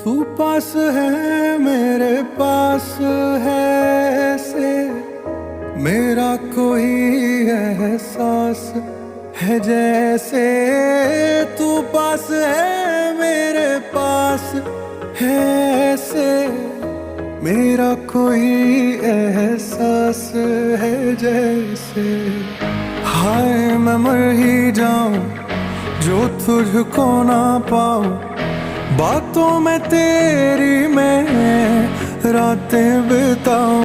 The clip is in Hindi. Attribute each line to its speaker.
Speaker 1: तू पास है मेरे पास है ऐसे मेरा कोई एहसास है जैसे तू पास है मेरे पास है ऐसे मेरा कोई एहसास है जैसे हाय मैं मर ही जाऊं जो तुझको ना पाऊं बातों में तेरी मैं रातें बिताऊं।